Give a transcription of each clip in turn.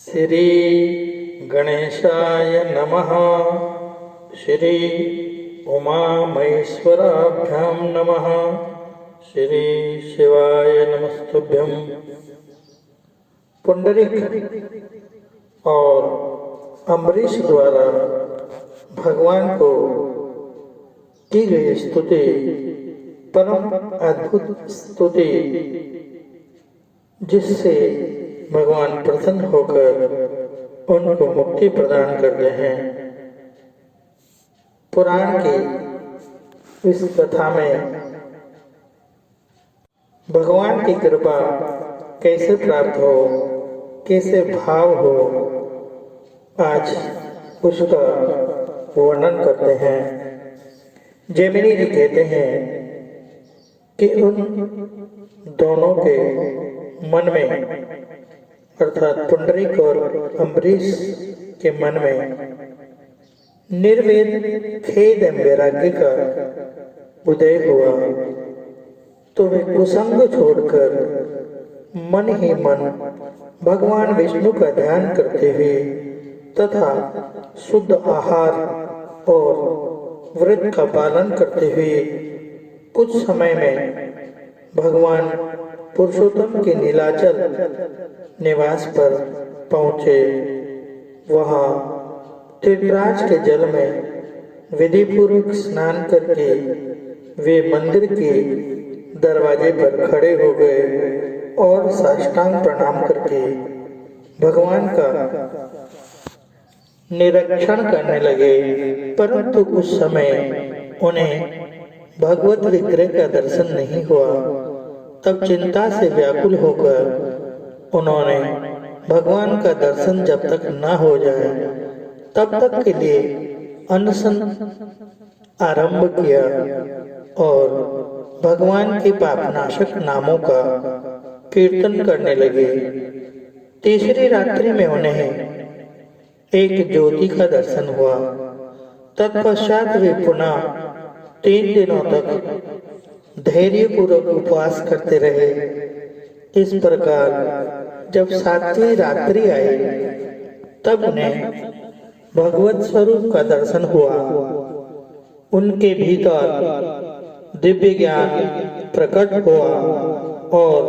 श्री गणेशाय नमः। श्री उमामहेश्वराभ्यां नमः। श्री शिवाय नमस्तुभ्यं। पुंडरीक और अम्बरीश द्वारा भगवान को की गई स्तुति परम अद्भुत स्तुति, जिससे भगवान प्रसन्न होकर उनको मुक्ति प्रदान करते हैं। पुराण की इस कथा में भगवान की कृपा कैसे प्राप्त हो, कैसे भाव हो, आज उसका वर्णन करते हैं। जैमिनी जी कहते हैं कि उन दोनों के मन में, अर्थात पुंडरीक और अम्बरीश के मन में निर्वेद खेद एवं वैराग्य का उदय हुआ, तो वे कुसंग छोड़कर मन ही मन भगवान विष्णु का ध्यान करते हुए तथा शुद्ध आहार और व्रत का पालन करते हुए कुछ समय में भगवान पुरुषोत्तम के नीलाचल निवास पर पहुँचे। वहाँ तीर्थराज के जल में विधि पूर्वक स्नान करके वे मंदिर के दरवाजे पर खड़े हो गए और साष्टांग प्रणाम करके भगवान का निरीक्षण करने लगे। परंतु उस समय उन्हें भगवत विग्रह का दर्शन नहीं हुआ। तब चिंता से व्याकुल होकर उन्होंने भगवान का दर्शन जब तक न हो जाए तब तक के लिए अनशन आरंभ किया और भगवान के पापनाशक नामों का कीर्तन करने लगे। तीसरी रात्रि में उन्हें एक ज्योति का दर्शन हुआ। तत्पश्चात वे पुनः 3 दिनों तक धैर्य पूर्वक उपवास करते रहे। इस प्रकार जब 7वीं रात्रि आई तब उन्हें भगवत स्वरूप का दर्शन हुआ। उनके भीतर दिव्य ज्ञान प्रकट हुआ और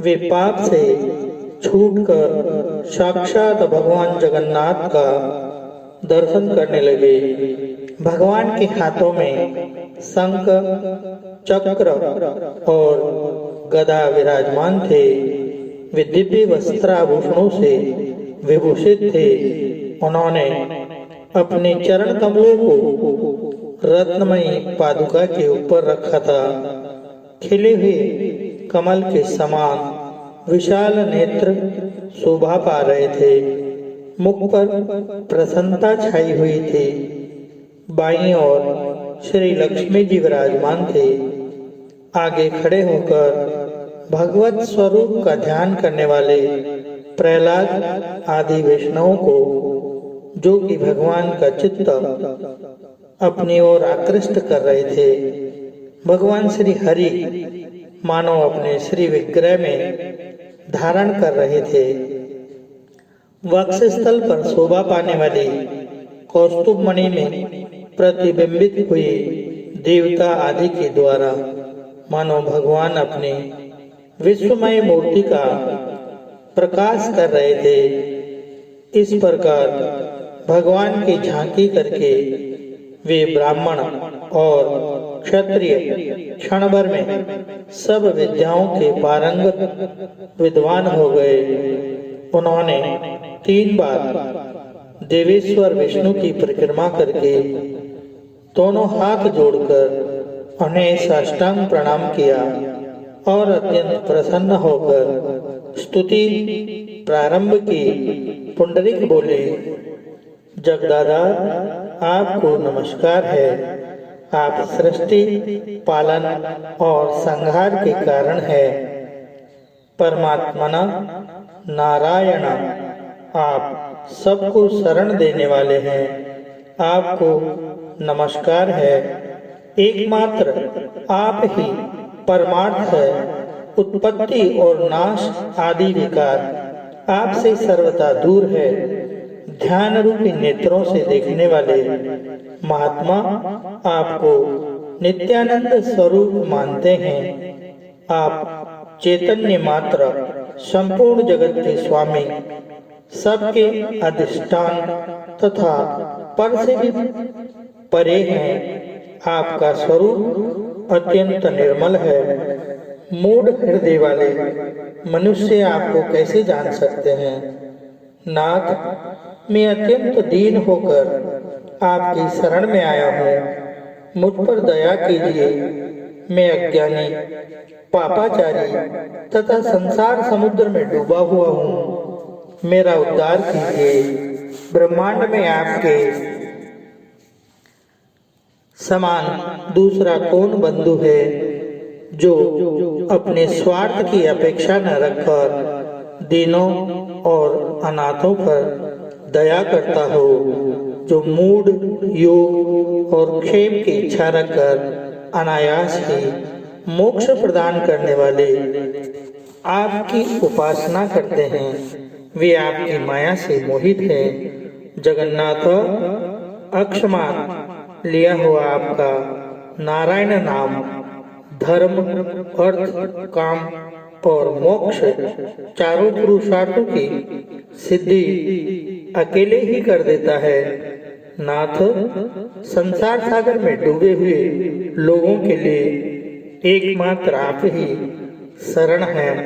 वे पाप से छूटकर साक्षात भगवान जगन्नाथ का दर्शन करने लगे। भगवान के हाथों में शंख, चक्र और गदा विराजमान थे। वे दिव्य वस्त्राभूषणों से विभूषित थे। उन्होंने अपने चरण कमलों को रत्नमयी पादुका के ऊपर रखा था। खिले हुए कमल के समान विशाल नेत्र शोभा पा रहे थे। मुख पर प्रसन्नता छाई हुई थी। बाईं ओर श्री लक्ष्मी जी विराजमान थे। आगे खड़े होकर भगवत स्वरूप का ध्यान करने वाले प्रहलाद आदि वैष्णवों को, जो कि भगवान का चित्त अपनी ओर आकृष्ट कर रहे थे, भगवान श्री हरि मानो अपने श्री विग्रह में धारण कर रहे थे। वक्षस्थल पर शोभा पाने वाली कौस्तुभ मणि में प्रतिबिंबित हुई देवता आदि के द्वारा मानो भगवान अपनी विश्वमय मूर्ति का प्रकाश कर रहे थे। इस प्रकार भगवान की झांकी करके वे ब्राह्मण और क्षत्रिय क्षण भर में सब विद्याओं के पारंगत विद्वान हो गए। उन्होंने 3 बार देवेश्वर विष्णु की परिक्रमा करके दोनों हाथ जोड़कर उन्हें साष्टांग प्रणाम किया और अत्यंत प्रसन्न होकर स्तुति प्रारंभ की। पुंडरीक बोले, जगदादा, आपको नमस्कार है। आप सृष्टि, पालन और संहार के कारण है। परमात्मना नारायण, आप सबको शरण देने वाले हैं। आपको नमस्कार है। एकमात्र आप ही परमार्थ है। उत्पत्ति और नाश आदि विकार आपसे सर्वथा दूर है। ध्यान रूपी नेत्रों से देखने वाले महात्मा आपको नित्यानंद स्वरूप मानते हैं। आप चैतन्य मात्र संपूर्ण जगत के स्वामी, सबके अधिष्ठान तथा पर से भी परे हैं। आपका स्वरूप अत्यंत निर्मल है। मूढ़ हृदय वाले मनुष्य आपको कैसे जान सकते हैं? नाथ, मैं अत्यंत दीन होकर आपकी शरण में आया हूँ। मुझ पर दया कीजिए। मैं अज्ञानी, पापाचारी तथा संसार समुद्र में डूबा हुआ हूँ। मेरा उद्धार कीजिए। ब्रह्मांड में आपके समान दूसरा कौन बंधु है जो अपने स्वार्थ की अपेक्षा न रखकर दीनों और अनाथों पर दया करता हो, जो मूढ़, योग और क्षेम की इच्छा रखकर अनायास ही मोक्ष प्रदान करने वाले आपकी उपासना करते हैं। वे आपकी माया से मोहित हैं। जगन्नाथ, अक्षमात लिया हुआ आपका नारायण नाम धर्म, अर्थ, काम और मोक्ष चारों पुरुषार्थों की सिद्धि अकेले ही कर देता है। नाथ, संसार सागर में डूबे हुए लोगों के लिए एकमात्र आप ही शरण हैं।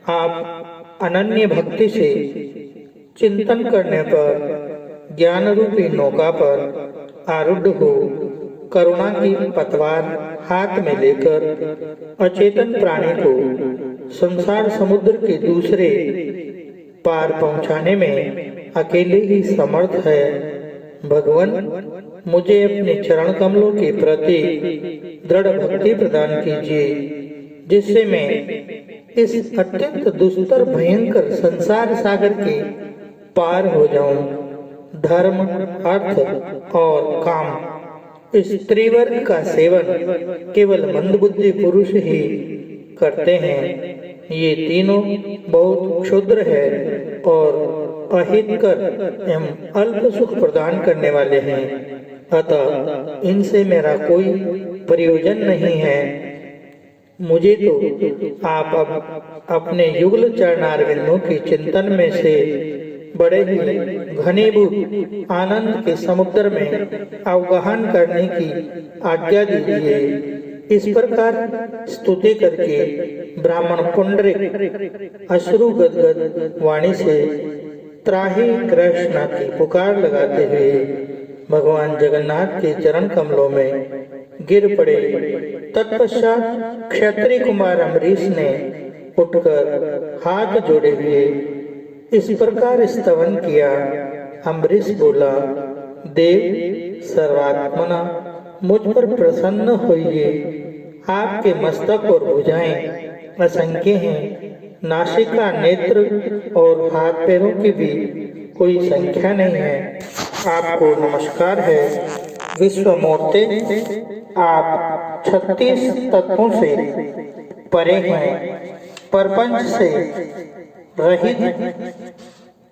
आप अनन्य भक्ति से चिंतन करने पर ज्ञान रूपी नौका पर आरूढ़ हो करुणा की पतवार हाथ में लेकर अचेतन प्राणी को संसार समुद्र के दूसरे पार पहुंचाने में अकेले ही समर्थ है। भगवान, मुझे अपने चरण कमलों के प्रति दृढ़ भक्ति प्रदान कीजिए, जिससे मैं इस अत्यंत दुस्तर भयंकर संसार सागर के पार हो जाऊं। धर्म, अर्थ और काम इस त्रिवर्ग का सेवन केवल मंदबुद्धि पुरुष ही करते हैं। ये तीनों बहुत क्षुद्र है और अहितकर एवं अल्प सुख प्रदान करने वाले हैं। अतः इनसे मेरा कोई प्रयोजन नहीं है। मुझे तो आप अब अपने युगल चरणारविंदों की चिंतन में से बड़े ही घनीभूत आनंद के समुद्र में अवगाहन करने की आज्ञा दीजिए। इस प्रकार स्तुति करके ब्राह्मण पुंडरीक अश्रु गदगद वाणी से त्राहि कृष्ण की पुकार लगाते हुए भगवान जगन्नाथ के चरण कमलों में गिर पड़े। तत्पश्चात क्षत्रिय कुमार अम्बरीश ने उठकर हाथ जोड़े हुए इस प्रकार स्तवन किया। अम्बरीश बोला, देव सर्वात्मना, मुझ पर प्रसन्न होइए। आपके मस्तक और भुजाएं असंख्य हैं। नासिका, नेत्र और हाथ पैरों की भी कोई संख्या नहीं है। आपको नमस्कार है। विश्वमूर्ते, आप 36 तत्वों से परे हैं। प्रपंच से रहित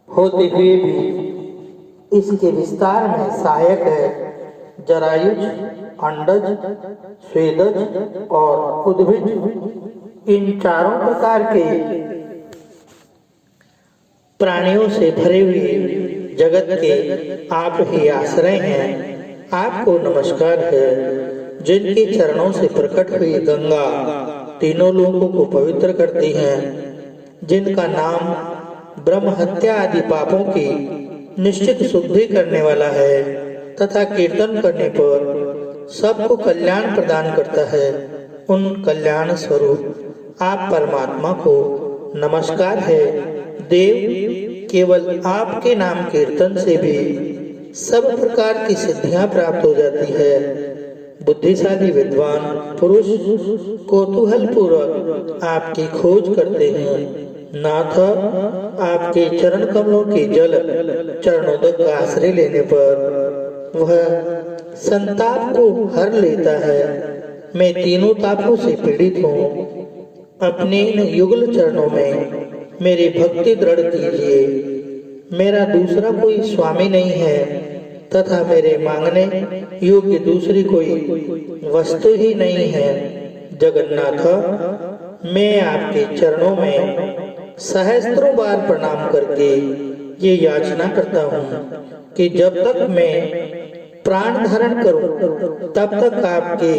होते हुए भी इसके विस्तार में सहायक है। जरायुज, अंडज, स्वेदज और उद्भिज, इन चारों प्रकार के प्राणियों से भरे हुए जगत के आप ही आश्रय हैं। आपको नमस्कार है। जिनके चरणों से प्रकट हुई गंगा तीनों लोगों को पवित्र करती है, जिनका नाम ब्रह्म हत्या आदि पापों की निश्चित शुद्धि करने वाला है तथा कीर्तन करने पर सबको कल्याण प्रदान करता है, उन कल्याण स्वरूप आप परमात्मा को नमस्कार है। देव, केवल आपके नाम कीर्तन से भी सब प्रकार की सिद्धियां प्राप्त हो जाती है। बुद्धिशाली विद्वान पुरुष कौतूहल पूर्वक आपकी खोज करते हैं। नाथ, आपके चरण कमलों के जल चरणोदक का आश्रय लेने पर वह संताप को हर लेता है। मैं तीनों तापों से पीड़ित हूँ। अपने इन युगल चरणों में मेरी भक्ति दृढ़ कीजिए। मेरा दूसरा कोई स्वामी नहीं है तथा मेरे मांगने योग्य दूसरी कोई वस्तु ही नहीं है। जगन्नाथ, मैं आपके चरणों में सहस्त्रों बार प्रणाम करके ये याचना करता हूँ कि जब तक मैं प्राण धारण करूं तब तक आपके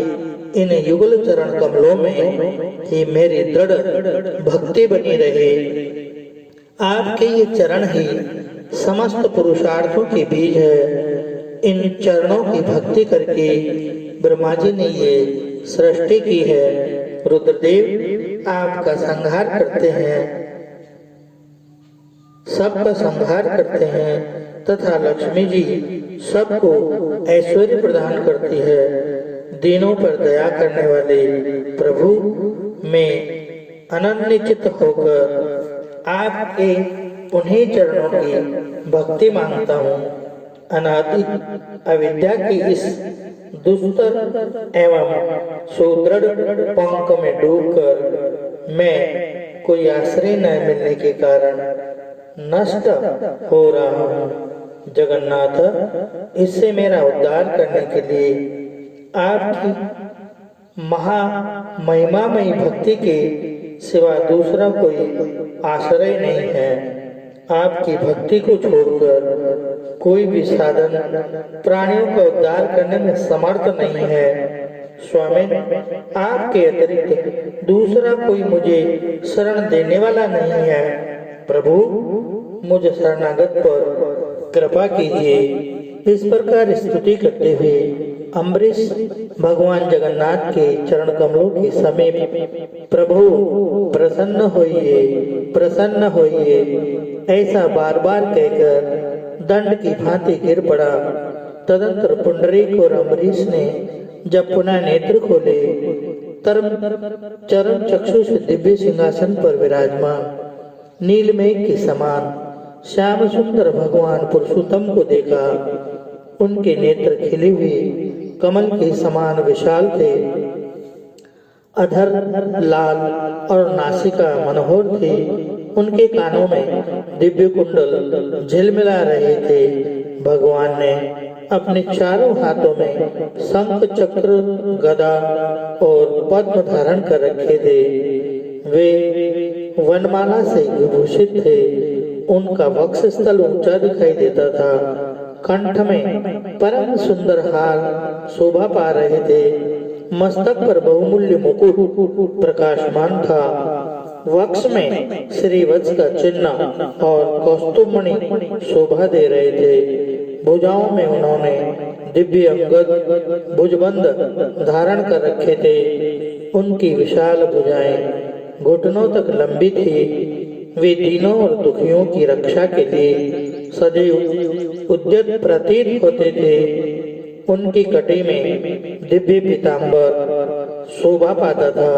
इन युगल चरण कमलों में ही मेरी दृढ़ भक्ति बनी रहे। आपके ये चरण ही समस्त पुरुषार्थों के बीज है। इन चरणों की भक्ति करके ब्रह्मा जी ने ये सृष्टि की है। रुद्रदेव आपका संहार करते हैं, सबका संहार करते हैं तथा लक्ष्मी जी सबको ऐश्वर्य प्रदान करती है। दीनों पर दया करने वाले प्रभु, मैं अनन्यचित होकर आपके उन्हीं चरणों की भक्ति मांगता हूँ। अनादि अविद्या की इस दुस्तर एवं सुदृढ़ पंख में डूबकर मैं कोई आश्रय न मिलने के कारण नष्ट हो रहा हूँ। जगन्नाथ, इससे मेरा उद्धार करने के लिए आपकी महिमामयी भक्ति के सिवा दूसरा कोई आश्रय नहीं है। आपकी भक्ति को छोड़कर कोई भी साधन प्राणियों का उद्धार करने में समर्थ नहीं है। स्वामी, आपके अतिरिक्त दूसरा कोई मुझे शरण देने वाला नहीं है। प्रभु, मुझ शरणागत पर कृपा कीजिए। इस प्रकार स्तुति करते हुए अम्बरीश भगवान जगन्नाथ के चरण कमलों के समीप प्रभु प्रसन्न होइए, प्रसन्न होइए, ऐसा बार बार कहकर दंड की भांति गिर पड़ा। तदंतर पुंडरीक और अम्बरीश ने जब पुनः नेत्र खोले, चरण चक्षु से दिव्य सिंहासन पर विराजमान नीलमेघ के समान श्याम सुंदर भगवान पुरुषोत्तम को देखा। उनके नेत्र खिले हुए कमल के समान विशाल थे, अधर लाल और नासिका मनोहर थी। उनके कानों में दिव्य कुंडल झिलमिला रहे थे। भगवान ने अपने चारों हाथों में शंख, चक्र, गदा और पद्म धारण कर रखे थे। वे वनमाला से विभूषित थे। उनका वक्षस्थल ऊंचा दिखाई देता था। कंठ में परम सुंदर हार शोभा पा रहे थे। मस्तक पर बहुमूल्य मुकुट प्रकाशमान था। वक्ष में श्रीवत्स का चिन्ह और कौस्तुभमणि शोभा दे रहे थे। भुजाओं में उन्होंने दिव्य अंगद भुजबंद धारण कर रखे थे। उनकी विशाल भुजाएं घुटनों तक लंबी थी। वे दीनों और दुखियों की रक्षा के लिए सदैव उद्यत प्रतीत होते थे। उनकी कटी में दिव्य पीतांबर शोभा पाता था।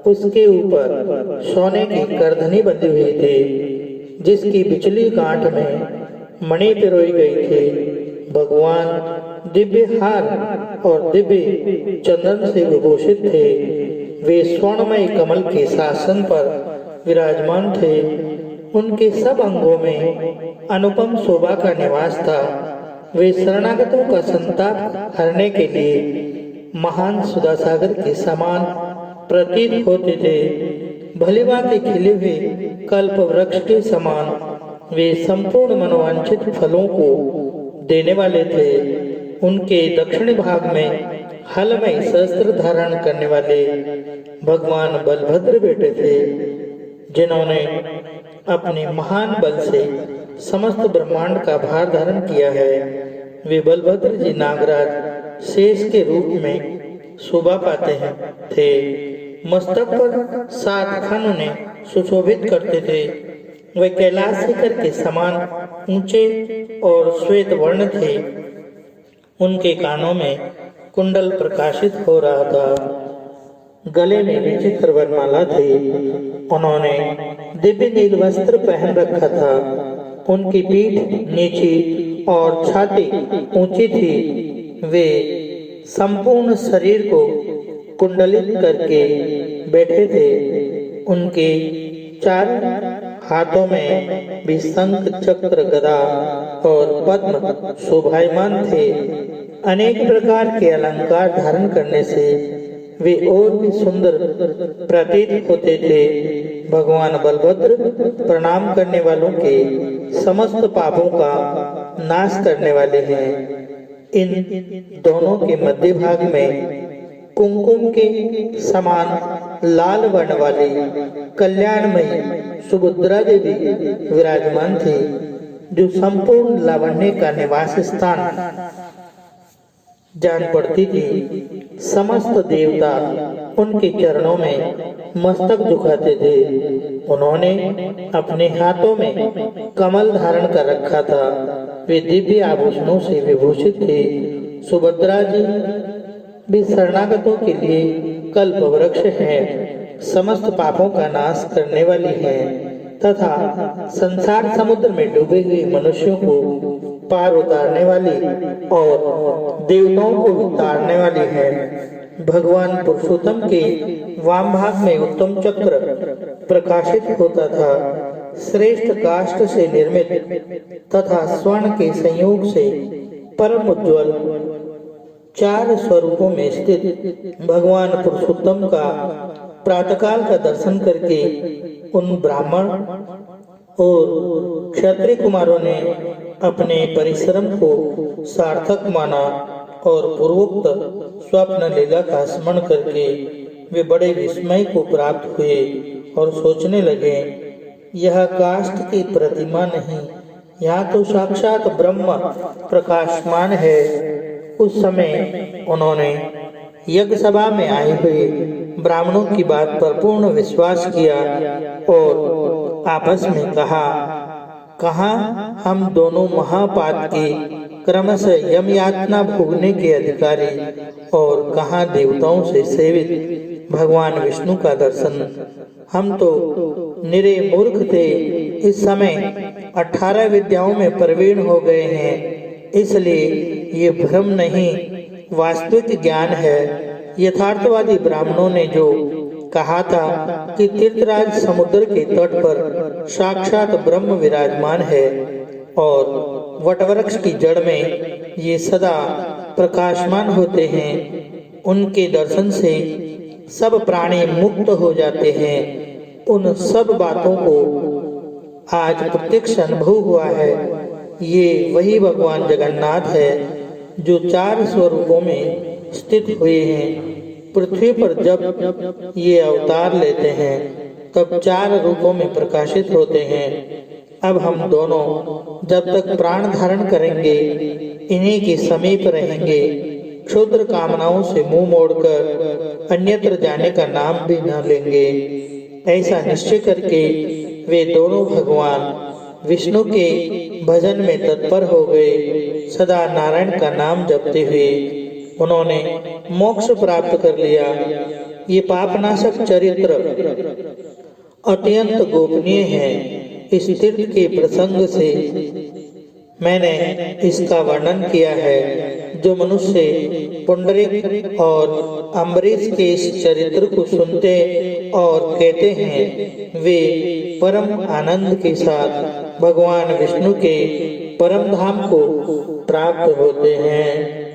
उसके ऊपर सोने की करधनी बंधी हुई थी, जिसकी बिचली गांठ में मणि पिरोई गई थी। भगवान दिव्य हार और दिव्य चंदन से विभूषित थे। वे स्वर्णमय कमल के शासन पर विराजमान थे। उनके सब अंगों में अनुपम शोभा का निवास था। वे शरणागतों का संताप हरने के लिए महान सुधा सागर के समान प्रतीत होते थे। भली भांति खिले हुए कल्प वृक्ष के समान वे संपूर्ण मनोवांछित फलों को देने वाले थे। उनके दक्षिण भाग में हलमय शस्त्र धारण करने वाले भगवान बलभद्र बैठे थे, जिन्होंने अपने महान बल से समस्त ब्रह्मांड का भार धारण किया है। वे बलभद्र जी नागराज शेष के रूप में शोभा पाते थे। मस्तक पर 7 खन उन्हें सुशोभित करते थे। वे कैलाश शिखर के समान ऊंचे और श्वेत वर्ण थे। उनके कानों में कुंडल प्रकाशित हो रहा था। गले में विचित्र वरमाला थी। उन्होंने दिव्य नील वस्त्र पहन रखा था। उनकी पीठ नीची और छाती ऊंची थी। वे संपूर्ण शरीर को कुंडलित करके बैठे थे। उनके चार हाथों में भी शंख चक्र गदा और पद्म शोभायमान थे। अनेक प्रकार के अलंकार धारण करने से वे और भी सुंदर प्रतीत होते थे। भगवान बलभद्र प्रणाम करने वालों के समस्त पापों का नाश करने वाले हैं। इन दोनों के मध्य भाग में कुमकुम के समान लाल वर्ण वाली कल्याणमयी सुभद्रा देवी विराजमान थी, जो संपूर्ण लावण्य का निवास स्थान जान पड़ती थी। समस्त देवता उनके चरणों में मस्तक झुकाते थे। उन्होंने अपने हाथों में कमल धारण कर रखा था। वे दिव्य आभूषणों से विभूषित थे। सुभद्रा जी भी शरणागतों के लिए कल्प वृक्ष हैं, समस्त पापों का नाश करने वाली हैं तथा संसार समुद्र में डूबे हुए मनुष्यों को पार उतारने वाली और देवताओं को उतारने वाली है। भगवान पुरुषोत्तम के वाम भाग में उत्तम चक्र प्रकाशित होता था। श्रेष्ठ काष्ठ से निर्मित तथा स्वर्ण के संयोग से परम उज्ज्वल 4 स्वरूपों में स्थित भगवान पुरुषोत्तम का प्रातःकाल का दर्शन करके उन ब्राह्मण और क्षत्रिय कुमारों ने अपने परिश्रम को सार्थक माना और पूर्वोक्त स्वप्न लीला का स्मरण करके वे बड़े विस्मय को प्राप्त हुए और सोचने लगे, यह काष्ठ की प्रतिमा नहीं, यहाँ तो साक्षात ब्रह्म प्रकाशमान है। उस समय उन्होंने यज्ञ सभा में आए हुए ब्राह्मणों की बात पर पूर्ण विश्वास किया और आपस में कहा हम दोनों महापात के क्रमशः यम यातना भोगने के अधिकारी और कहाँ देवताओं से सेवित भगवान विष्णु का दर्शन। हम तो निरे मूर्ख थे, इस समय 18 विद्याओं में प्रवीण हो गए हैं, इसलिए ये भ्रम नहीं वास्तविक ज्ञान है। यथार्थवादी ब्राह्मणों ने जो कहा था कि तीर्थराज समुद्र के तट पर साक्षात ब्रह्म विराजमान है और वटवृक्ष की जड़ में ये सदा प्रकाशमान होते हैं, उनके दर्शन से सब प्राणी मुक्त हो जाते हैं। उन सब बातों को आज प्रत्यक्ष अनुभव हुआ है। ये वही भगवान जगन्नाथ है जो 4 स्वरूपों में स्थित हुए हैं। पृथ्वी पर जब ये अवतार लेते हैं तब 4 रूपों में प्रकाशित होते हैं। अब हम दोनों जब तक प्राण धारण करेंगे इन्हीं के समीप रहेंगे, क्षुद्र कामनाओं से मुंह मोड़कर अन्यत्र जाने का नाम भी न लेंगे। ऐसा निश्चय करके वे दोनों भगवान विष्णु के भजन में तत्पर हो गए। सदा नारायण का नाम जपते हुए उन्होंने मोक्ष प्राप्त कर लिया। ये पापनाशक चरित्र अत्यंत गोपनीय है। इस तीर्थ के प्रसंग से मैंने इसका वर्णन किया है। जो मनुष्य पुंडरीक और अम्बरीश के इस चरित्र को सुनते और कहते हैं वे परम आनंद के साथ भगवान विष्णु के परम धाम को प्राप्त होते हैं।